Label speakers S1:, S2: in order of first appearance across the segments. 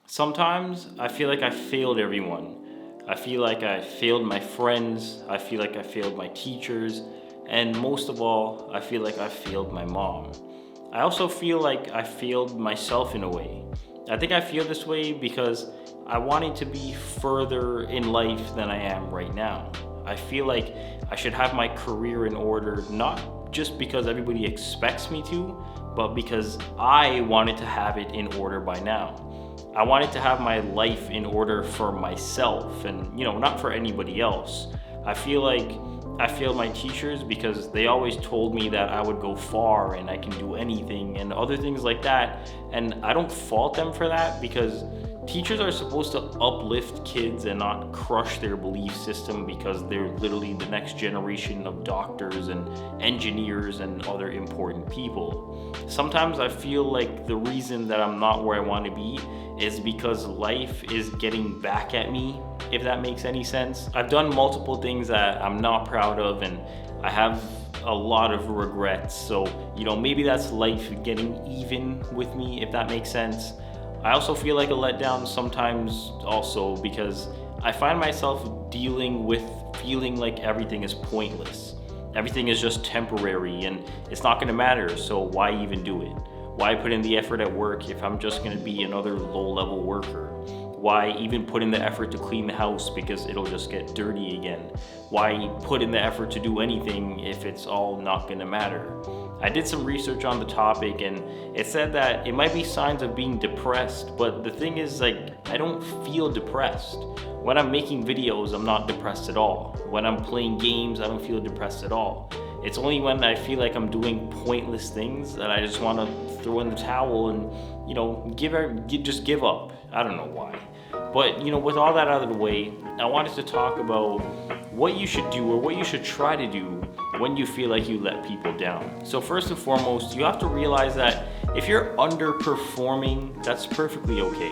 S1: Sometimes I feel like I failed everyone. I feel like I failed my friends. I feel like I failed my teachers. And most of all, I feel like I failed my mom. I also feel like I failed myself in a way. I think I feel this way because I wanted to be further in life than I am right now. I feel like I should have my career in order, not just because everybody expects me to, but because I wanted to have it in order by now. I wanted to have my life in order for myself and, not for anybody else. I feel like I failed my teachers because they always told me that I would go far and I can do anything and other things like that. And I don't fault them for that because teachers are supposed to uplift kids and not crush their belief system because they're literally the next generation of doctors and engineers and other important people. Sometimes I feel like the reason that I'm not where I want to be is because life is getting back at me, if that makes any sense. I've done multiple things that I'm not proud of, and I have a lot of regrets. So, maybe that's life getting even with me, if that makes sense. I also feel like a letdown sometimes also because I find myself dealing with feeling like everything is pointless. Everything is just temporary and it's not going to matter, so why even do it? Why put in the effort at work if I'm just going to be another low-level worker? Why even put in the effort to clean the house because it'll just get dirty again? Why put in the effort to do anything if it's all not going to matter? I did some research on the topic and it said that it might be signs of being depressed, but the thing is, I don't feel depressed. When I'm making videos, I'm not depressed at all. When I'm playing games, I don't feel depressed at all. It's only when I feel like I'm doing pointless things that I just want to throw in the towel and, just give up. I don't know why. But, with all that out of the way, I wanted to talk about what you should do or what you should try to do when you feel like you let people down. So first and foremost, you have to realize that if you're underperforming, that's perfectly okay.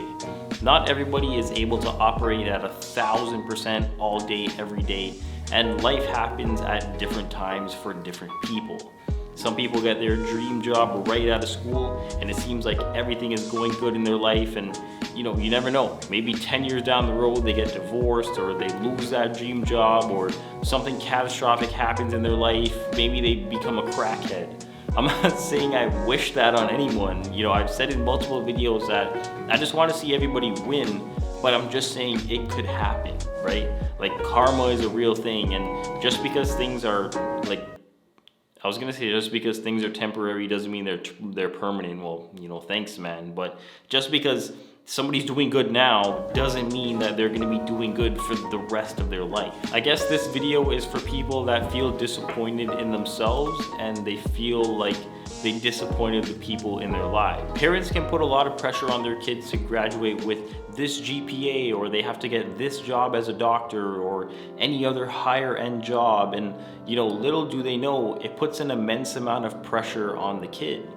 S1: Not everybody is able to operate at 1,000% all day, every day, and life happens at different times for different people. Some people get their dream job right out of school and it seems like everything is going good in their life, and you never know. Maybe 10 years down the road they get divorced or they lose that dream job or something catastrophic happens in their life. Maybe they become a crackhead. I'm not saying I wish that on anyone. I've said in multiple videos that I just want to see everybody win, but I'm just saying it could happen, right? Like karma is a real thing, and just because things are just because things are temporary doesn't mean they're permanent. Well, thanks, man. But just because somebody's doing good now doesn't mean that they're going to be doing good for the rest of their life. I guess this video is for people that feel disappointed in themselves and they feel like they disappointed the people in their lives. Parents can put a lot of pressure on their kids to graduate with this GPA, or they have to get this job as a doctor or any other higher end job, and little do they know it puts an immense amount of pressure on the kid.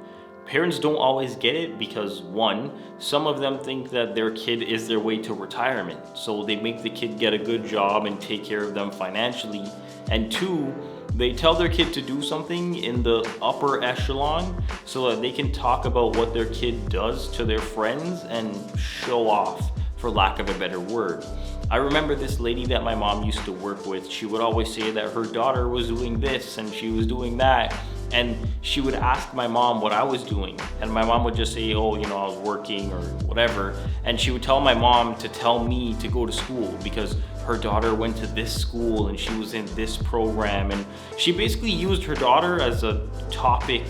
S1: Parents don't always get it because, one, some of them think that their kid is their way to retirement, so they make the kid get a good job and take care of them financially. And two, they tell their kid to do something in the upper echelon so that they can talk about what their kid does to their friends and show off, for lack of a better word. I remember this lady that my mom used to work with. She would always say that her daughter was doing this and she was doing that. And she would ask my mom what I was doing. And my mom would just say, oh, I was working or whatever. And she would tell my mom to tell me to go to school because her daughter went to this school and she was in this program. And she basically used her daughter as a topic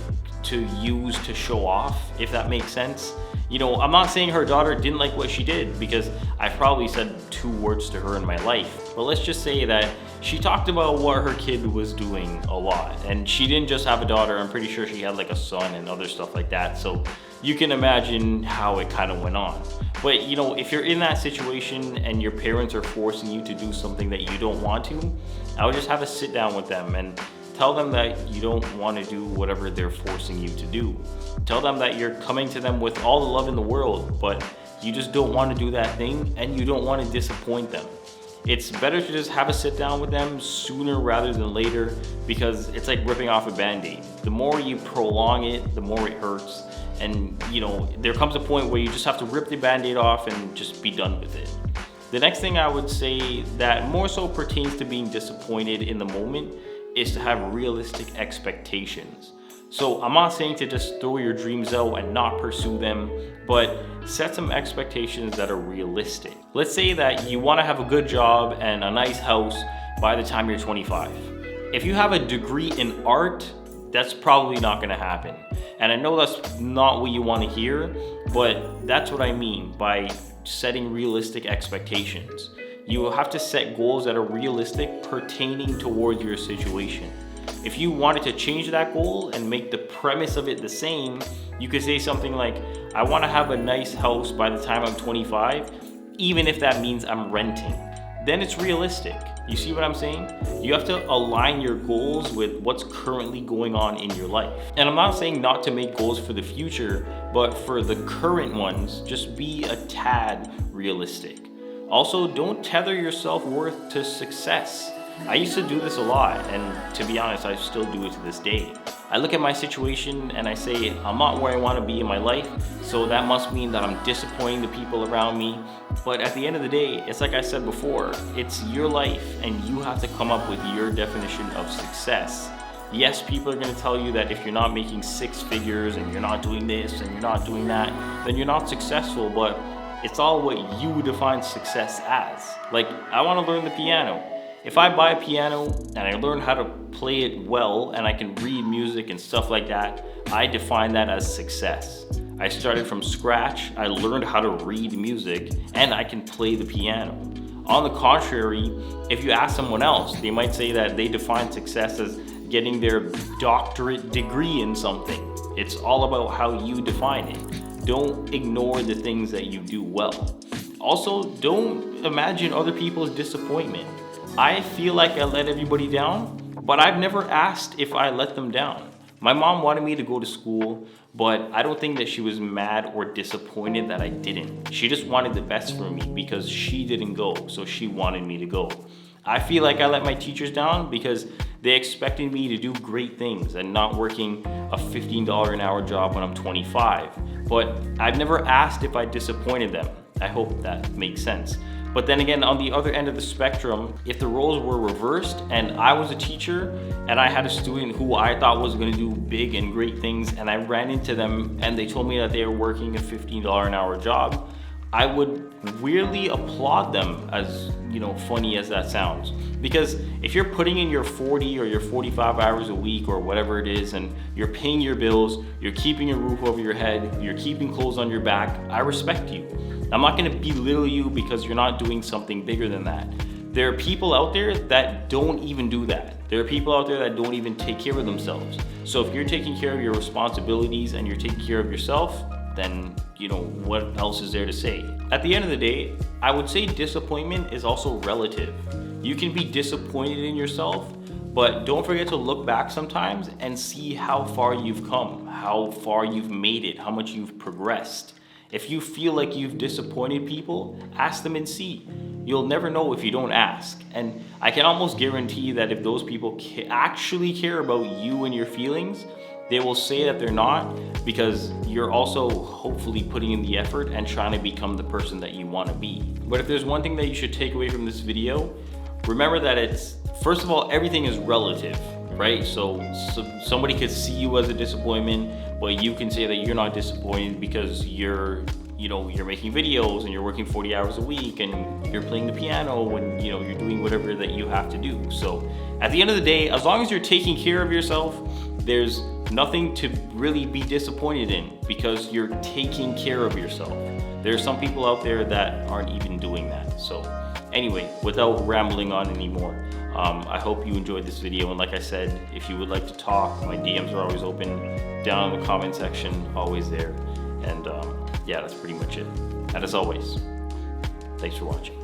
S1: to use to show off, if that makes sense. I'm not saying her daughter didn't like what she did because I've probably said 2 words to her in my life. But let's just say that she talked about what her kid was doing a lot. And she didn't just have a daughter, I'm pretty sure she had like a son and other stuff like that. So you can imagine how it kind of went on. But if you're in that situation and your parents are forcing you to do something that you don't want to, I would just have a sit down with them and tell them that you don't want to do whatever they're forcing you to do. Tell them that you're coming to them with all the love in the world, but you just don't want to do that thing and you don't want to disappoint them. It's better to just have a sit down with them sooner rather than later because it's like ripping off a Band-Aid. The more you prolong it, the more it hurts. And there comes a point where you just have to rip the band-aid off and just be done with it. The next thing I would say that more so pertains to being disappointed in the moment is to have realistic expectations. So I'm not saying to just throw your dreams out and not pursue them, but set some expectations that are realistic. Let's say that you want to have a good job and a nice house by the time you're 25. If you have a degree in art, that's probably not going to happen. And I know that's not what you want to hear, but that's what I mean by setting realistic expectations. You have to set goals that are realistic pertaining towards your situation. If you wanted to change that goal and make the premise of it the same, you could say something like, I want to have a nice house by the time I'm 25, even if that means I'm renting. Then it's realistic. You see what I'm saying? You have to align your goals with what's currently going on in your life. And I'm not saying not to make goals for the future, but for the current ones, just be a tad realistic. Also, don't tether your self-worth to success. I used to do this a lot, and to be honest, I still do it to this day. I look at my situation and I say, I'm not where I want to be in my life, so that must mean that I'm disappointing the people around me. But at the end of the day, it's like I said before, it's your life and you have to come up with your definition of success. Yes, people are going to tell you that if you're not making six figures and you're not doing this and you're not doing that, then you're not successful, but it's all what you define success as. Like, I want to learn the piano. If I buy a piano and I learn how to play it well and I can read music and stuff like that, I define that as success. I started from scratch, I learned how to read music, and I can play the piano. On the contrary, if you ask someone else, they might say that they define success as getting their doctorate degree in something. It's all about how you define it. Don't ignore the things that you do well. Also, don't imagine other people's disappointment. I feel like I let everybody down, but I've never asked if I let them down. My mom wanted me to go to school, but I don't think that she was mad or disappointed that I didn't. She just wanted the best for me because she didn't go, so she wanted me to go. I feel like I let my teachers down because they expected me to do great things and not working a $15 an hour job when I'm 25. But I've never asked if I disappointed them. I hope that makes sense. But then again, on the other end of the spectrum, if the roles were reversed and I was a teacher and I had a student who I thought was going to do big and great things and I ran into them and they told me that they were working a $15 an hour job, I would weirdly applaud them, as funny as that sounds. Because if you're putting in your 40 or your 45 hours a week or whatever it is, and you're paying your bills, you're keeping a roof over your head, you're keeping clothes on your back, I respect you. I'm not gonna belittle you because you're not doing something bigger than that. There are people out there that don't even do that. There are people out there that don't even take care of themselves. So if you're taking care of your responsibilities and you're taking care of yourself, then what else is there to say? At the end of the day, I would say disappointment is also relative. You can be disappointed in yourself, but don't forget to look back sometimes and see how far you've come, how far you've made it, how much you've progressed. If you feel like you've disappointed people, ask them and see. You'll never know if you don't ask. And I can almost guarantee that if those people actually care about you and your feelings, they will say that they're not, because you're also hopefully putting in the effort and trying to become the person that you want to be. But if there's one thing that you should take away from this video, remember that first of all, everything is relative, right? So somebody could see you as a disappointment, but you can say that you're not disappointed because you're making videos and you're working 40 hours a week and you're playing the piano and you're doing whatever that you have to do. So at the end of the day, as long as you're taking care of yourself, there's nothing to really be disappointed in because you're taking care of yourself. There are some people out there that aren't even doing that. So anyway, without rambling on anymore, I hope you enjoyed this video. And like I said, if you would like to talk, my DMs are always open down in the comment section, always there. And yeah, that's pretty much it. And as always, thanks for watching.